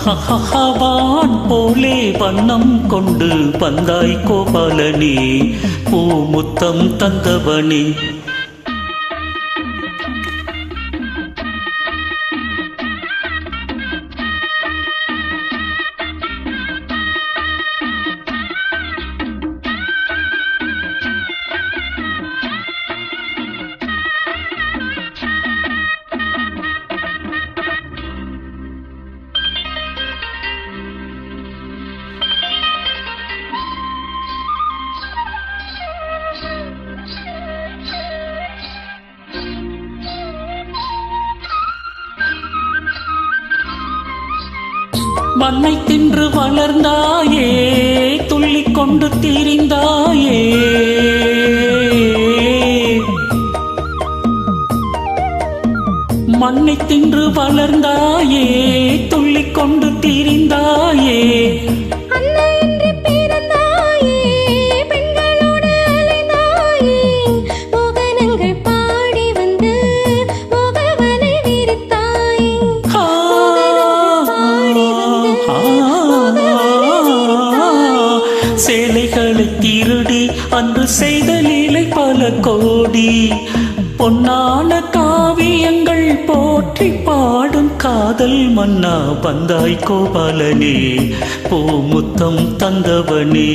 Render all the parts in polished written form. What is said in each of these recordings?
வான் போலே வண்ணம் கொண்டு வந்தாய் கோபாலனே, பூமுத்தம் தந்தவனே. மண்ணை தின்று வளர்ந்தாயே, துள்ளிக் கொண்டு திரிந்தாயே. மண்ணை தின்று வளர்ந்தாயே, துள்ளிக் கொண்டு திரிந்தாயே. சேலைகளை திருடி அன்று செய்த லீலை பல கோடி, பொன்னான காவியங்கள் போற்றி பாடும் காதல் மன்னா வந்தாய் கோபாலனே, பூமுத்தம் தந்தவனே.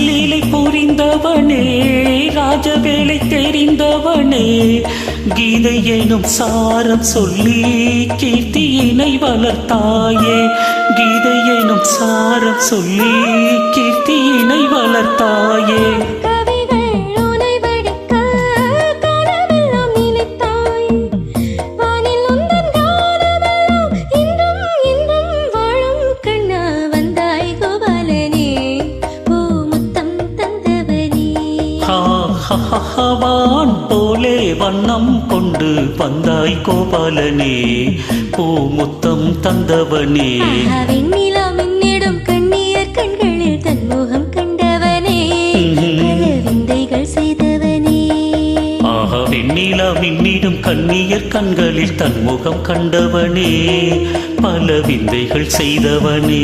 லீலை புரிந்தவனே, ராஜவேலை தெரிந்தவனே, கீதை எனும் சாரம் சொல்லி கீர்த்தியினை வளர்த்தாயே. கீதை எனும் சாரம் சொல்லி கீர்த்தியினை வளர்த்தாயே. வான் போலே வண்ணம் கொண்டு வந்தாய் கோபாலனே, பூமுத்தம் தந்தவனே. வெண்ணிலா மின்னிடும் கண்ணியர் கண்களில் தன்முகம் கண்டவனே, பல விந்தைகள் செய்தவனே. ஆஹா, வெண்ணிலா மின்னிடும் கண்ணியர் கண்களில் தன்முகம் கண்டவனே, பல விந்தைகள் செய்தவனே.